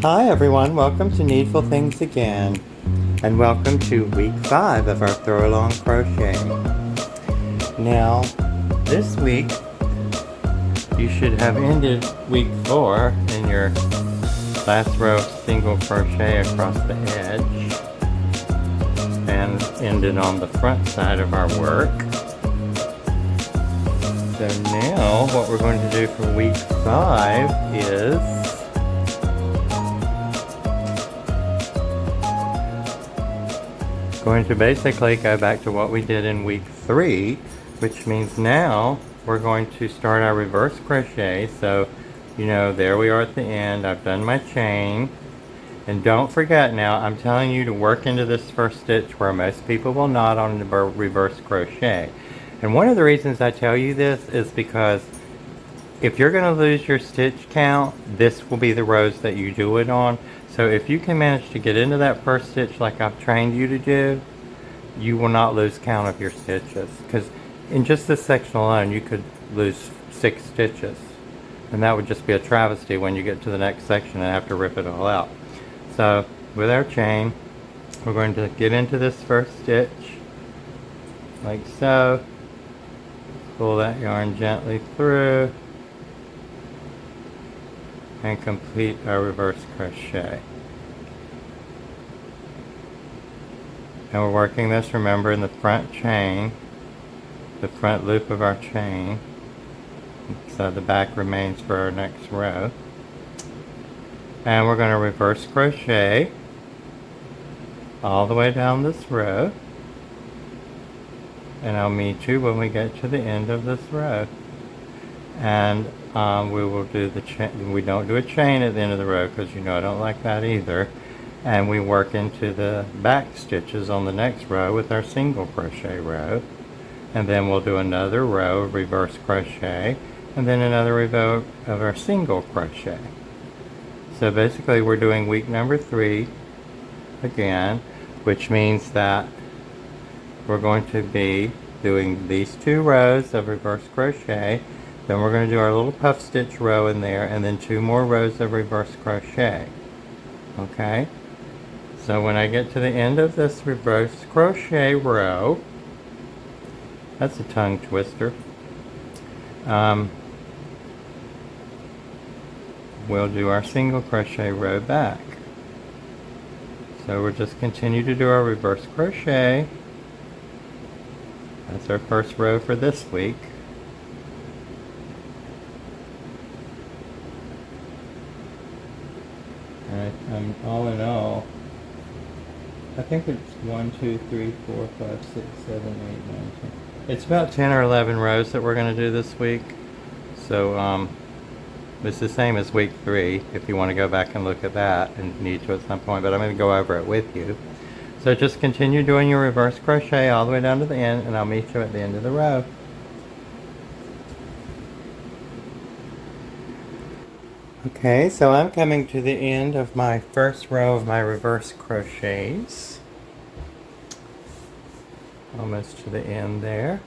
Hi everyone, welcome to Needful Things again, and welcome to week 5 of our Throw Along Crochet. Now, this week, you should have ended week 4 in your last row of single crochet across the edge, and ended on the front side of our work. So now, what we're going to do for week 5 is going to basically go back to what we did in week 3, which means now we're going to start our reverse crochet. So, you know, there we are at the end. I've done my chain. And don't forget now, I'm telling you to work into this first stitch where most people will not on the reverse crochet. And one of the reasons I tell you this is because if you're going to lose your stitch count, this will be the rows that you do it on. So if you can manage to get into that first stitch like I've trained you to do, you will not lose count of your stitches. Because in just this section alone, you could lose 6 stitches. And that would just be a travesty when you get to the next section and have to rip it all out. So with our chain, we're going to get into this first stitch, like so. Pull that yarn gently through and complete our reverse crochet. And we're working this, remember, in the front chain, the front loop of our chain, so the back remains for our next row. And we're going to reverse crochet all the way down this row, and I'll meet you when we get to the end of this row. And we will do the chain. We don't do a chain at the end of the row because you know I don't like that either. And we work into the back stitches on the next row with our single crochet row, and then we'll do another row of reverse crochet, and then another row of our single crochet. So basically we're doing week number 3 again, which means that we're going to be doing these 2 rows of reverse crochet, then we're going to do our little puff stitch row in there, and then 2 more rows of reverse crochet. Okay? So when I get to the end of this reverse crochet row, that's a tongue twister, we'll do our single crochet row back. So we'll just continue to do our reverse crochet. That's our first row for this week. And all in all, I think it's 1, 2, 3, 4, 5, 6, 7, 8, 9, 10. It's about 10 or 11 rows that we're going to do this week. So it's the same as week 3 if you want to go back and look at that and need to at some point, but I'm going to go over it with you. So just continue doing your reverse crochet all the way down to the end, and I'll meet you at the end of the row. Okay, so I'm coming to the end of my first row of my reverse crochets. Almost to the end there.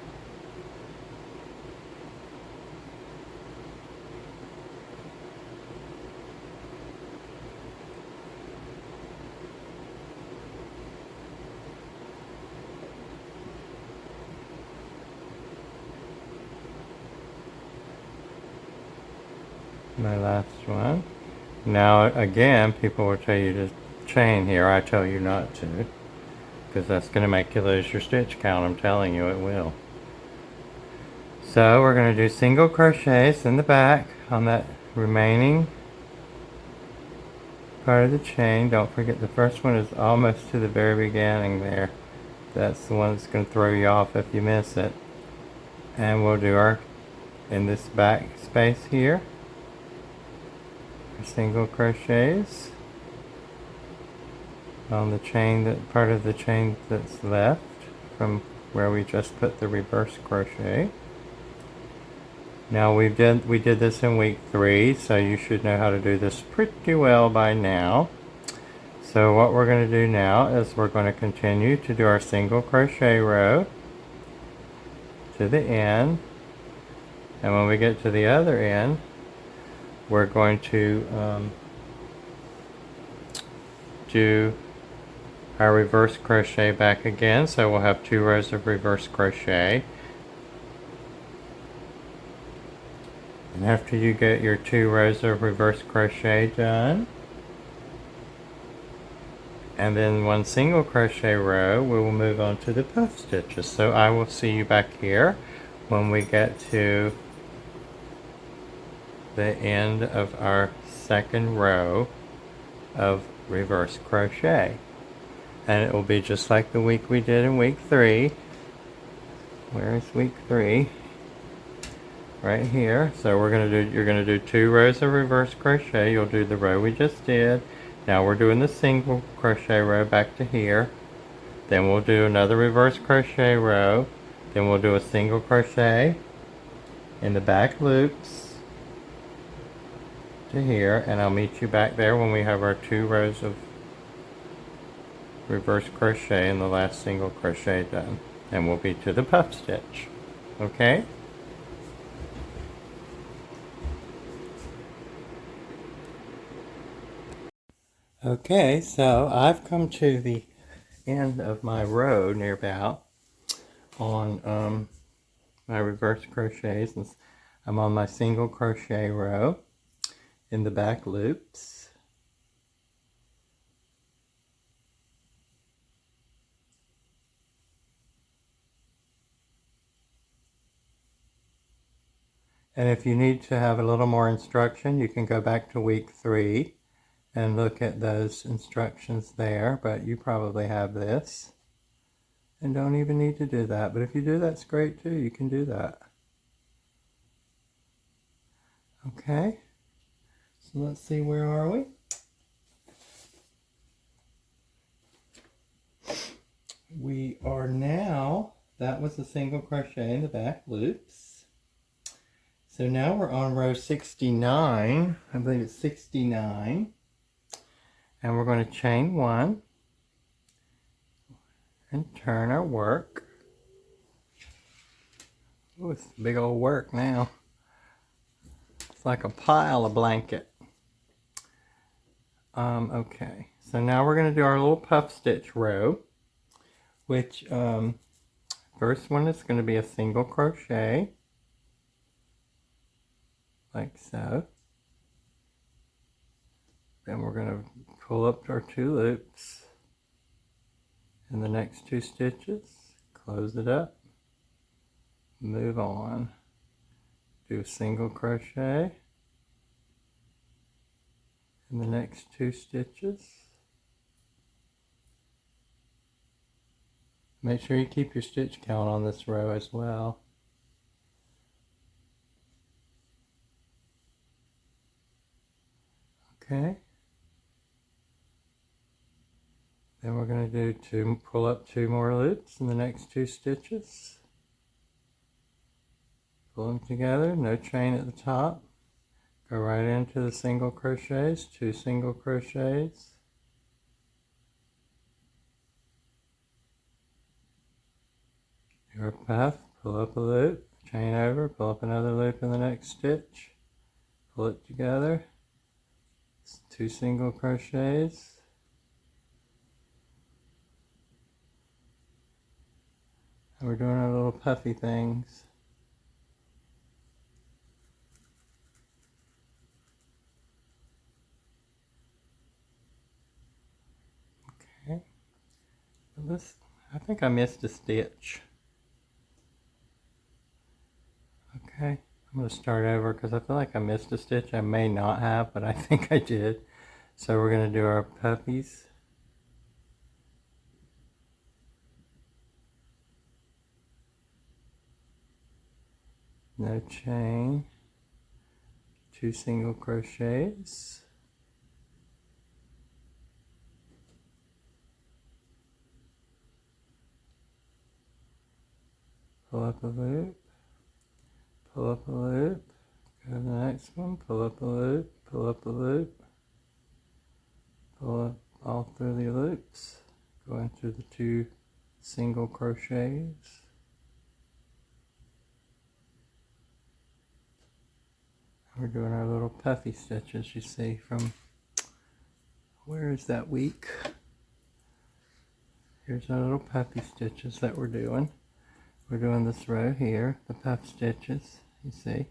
My last one. Now again, people will tell you to chain here. I tell you not to, because that's going to make you lose your stitch count. I'm telling you it will. So we're going to do single crochets in the back on that remaining part of the chain. Don't forget the first one is almost to the very beginning there. That's the one that's going to throw you off if you miss it. And we'll do our, in this back space here, single crochets on the chain, that part of the chain that's left from where we just put the reverse crochet. Now we did this in week 3, so you should know how to do this pretty well by now. So what we're going to do now is we're going to continue to do our single crochet row to the end, and when we get to the other end, we're going to do our reverse crochet back again, so we'll have 2 rows of reverse crochet. And after you get your 2 rows of reverse crochet done, and then 1 single crochet row, we will move on to the puff stitches. So I will see you back here when we get to the end of our second row of reverse crochet. And it will be just like the week we did in week 3. Where is week 3? Right here. So you're gonna do 2 rows of reverse crochet. You'll do the row we just did. Now we're doing the single crochet row back to here. Then we'll do another reverse crochet row. Then we'll do a single crochet in the back loops to here, and I'll meet you back there when we have our 2 rows of reverse crochet and the last single crochet done, and we'll be to the puff stitch. Okay? Okay, so I've come to the end of my row near about on my reverse crochets, and I'm on my single crochet row in the back loops. And if you need to have a little more instruction, you can go back to week 3 and look at those instructions there, but you probably have this and don't even need to do that. But if you do, that's great too. You can do that. Okay, so let's see, where are we? We are now, that was a single crochet in the back loops. So now we're on row 69, I believe it's 69. And we're going to chain 1 and turn our work. Oh, it's big old work now. It's like a pile of blanket. Okay, so now we're going to do our little puff stitch row, which first one is going to be a single crochet, like so. Then we're going to pull up our 2 loops in the next 2 stitches, close it up, move on, do a single crochet in the next 2 stitches. Make sure you keep your stitch count on this row as well. Okay. Then we're going to do pull up 2 more loops in the next 2 stitches. Pull them together, no chain at the top. Go right into the single crochets, 2 single crochets. Do a puff, pull up a loop, chain over, pull up another loop in the next stitch. Pull it together, 2 single crochets. And we're doing our little puffy things. Okay. This, I think I missed a stitch. Okay, I'm going to start over because I feel like I missed a stitch. I may not have, but I think I did. So we're going to do our puppies. No chain, 2 single crochets. Pull up a loop, pull up a loop, go to the next one, pull up a loop, pull up a loop, pull up all through the loops, go into the 2 single crochets. We're doing our little puffy stitches, you see, from, where There's that week. Here's our little puffy stitches that we're doing. We're doing this row here, the puff stitches, you see.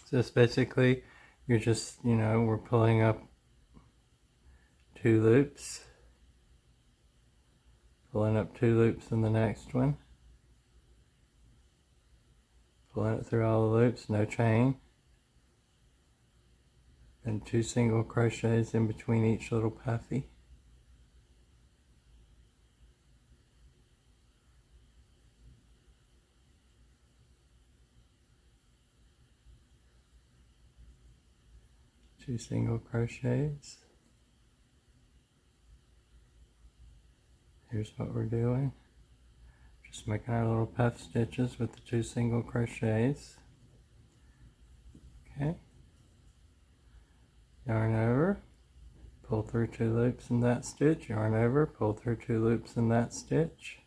So it's basically, you're just, we're pulling up 2 loops, pulling up 2 loops in the next one, pulling it through all the loops, no chain, and 2 single crochets in between each little puffy. Two single crochets. Here's what we're doing. Just making our little puff stitches with the 2 single crochets. Okay. Yarn over, pull through 2 loops in that stitch, yarn over, pull through 2 loops in that stitch,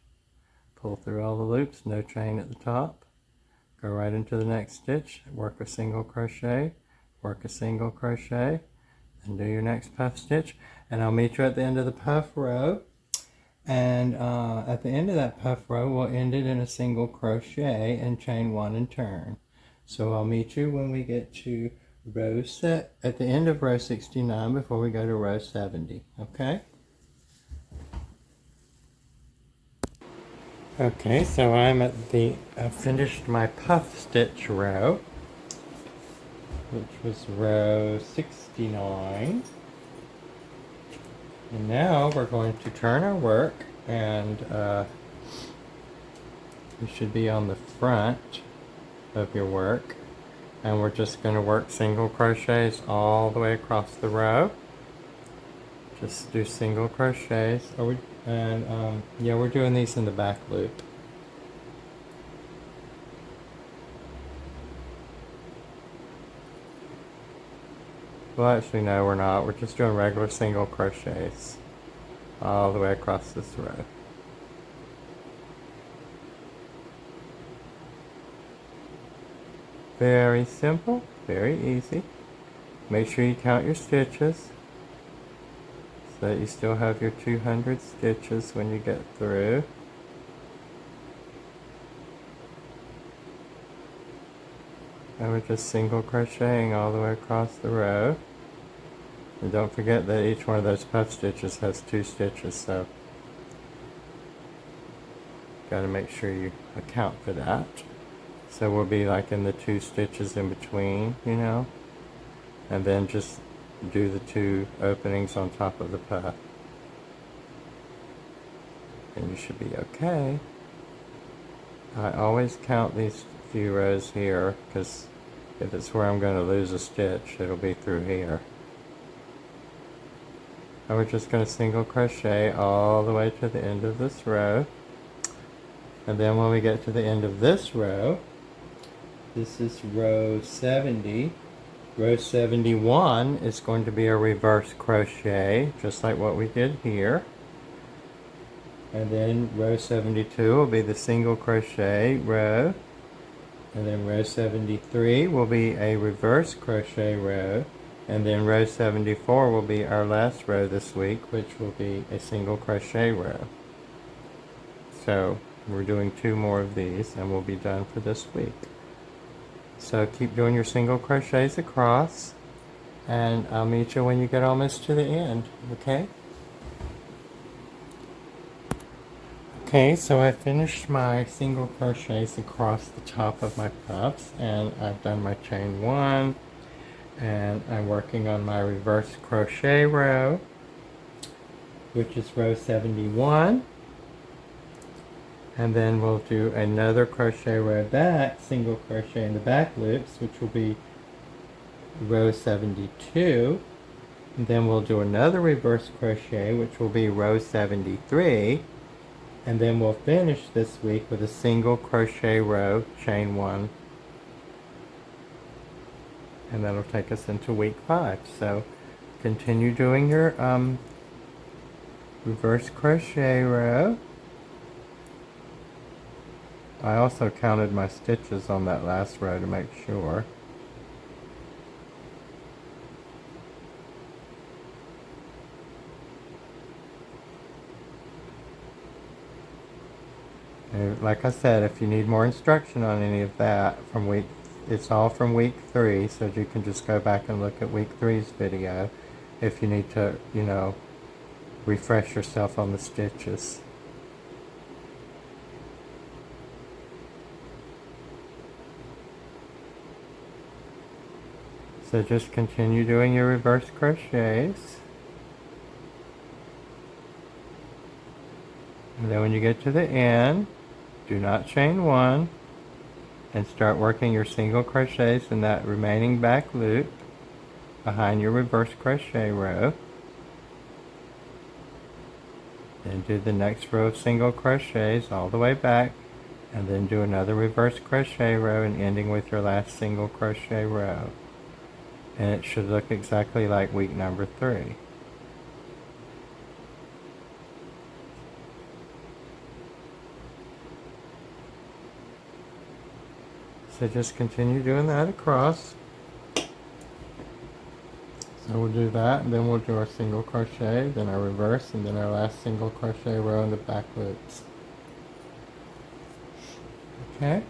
pull through all the loops, no chain at the top, go right into the next stitch, work a single crochet, work a single crochet, and do your next puff stitch, and I'll meet you at the end of the puff row. And at the end of that puff row, we'll end it in a single crochet and chain 1 and turn. So I'll meet you when we get to row at the end of row 69 before we go to row 70. Okay? Okay, so I finished my puff stitch row, which was row 69. And now we're going to turn our work, and you should be on the front of your work, and we're just going to work single crochets all the way across the row. Just do single crochets, yeah, we're doing these in the back loop. Well, actually, no, we're not. We're just doing regular single crochets all the way across this row. Very simple, very easy. Make sure you count your stitches so that you still have your 200 stitches when you get through. And we're just single crocheting all the way across the row. And don't forget that each one of those puff stitches has 2 stitches, so got to make sure you account for that. So we'll be like in the 2 stitches in between, and then just do the 2 openings on top of the puff. And you should be okay. I always count these few rows here, because if it's where I'm going to lose a stitch, it'll be through here. And we're just going to single crochet all the way to the end of this row. And then when we get to the end of this row, this is row 70. Row 71 is going to be a reverse crochet, just like what we did here. And then row 72 will be the single crochet row. And then row 73 will be a reverse crochet row. And then row 74 will be our last row this week, which will be a single crochet row. So we're doing 2 more of these and we'll be done for this week. So keep doing your single crochets across, and I'll meet you when you get almost to the end, okay? Okay, so I finished my single crochets across the top of my puffs, and I've done my chain 1, and I'm working on my reverse crochet row, which is row 71. And then we'll do another crochet row back, single crochet in the back loops, which will be row 72. And then we'll do another reverse crochet, which will be row 73. And then we'll finish this week with a single crochet row, chain 1. And that'll take us into week 5. So continue doing your reverse crochet row. I also counted my stitches on that last row to make sure. Like I said, if you need more instruction on any of that from it's all from week 3, so you can just go back and look at week 3's video if you need to, refresh yourself on the stitches. So just continue doing your reverse crochets. And then when you get to the end, do not chain 1 and start working your single crochets in that remaining back loop behind your reverse crochet row. Then do the next row of single crochets all the way back, and then do another reverse crochet row and ending with your last single crochet row. And it should look exactly like week number 3. So just continue doing that across. So we'll do that, and then we'll do our single crochet, then our reverse, and then our last single crochet row in the back loops. Okay?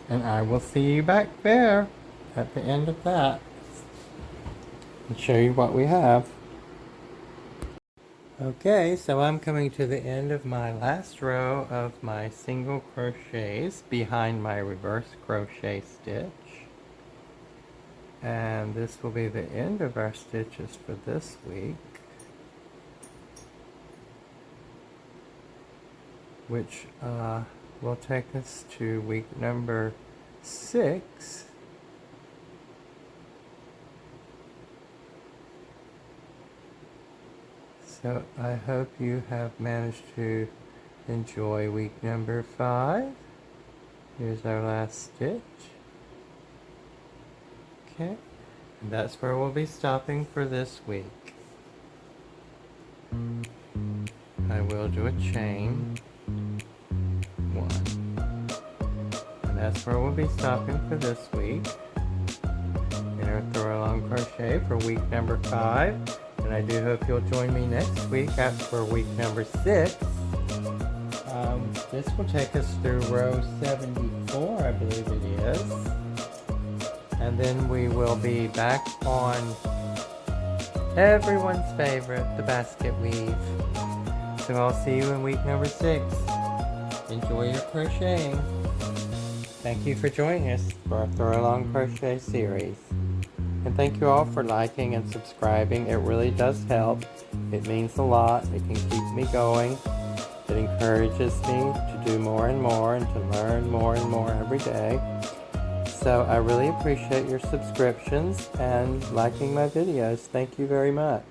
And I will see you back there at the end of that and show you what we have. Okay, so I'm coming to the end of my last row of my single crochets behind my reverse crochet stitch. And this will be the end of our stitches for this week, which will take us to week number 6. So I hope you have managed to enjoy week number 5. Here's our last stitch. Okay, and that's where we'll be stopping for this week. I will do a chain 1. And that's where we'll be stopping for this week. In our throw along crochet for week number 5. And I do hope you'll join me next week for week number 6. This will take us through row 74, I believe it is. And then we will be back on everyone's favorite, the basket weave. So I'll see you in week number 6. Enjoy your crocheting. Thank you for joining us for our Throw Along Crochet series. And thank you all for liking and subscribing. It really does help. It means a lot. It can keep me going. It encourages me to do more and more and to learn more and more every day. So I really appreciate your subscriptions and liking my videos. Thank you very much.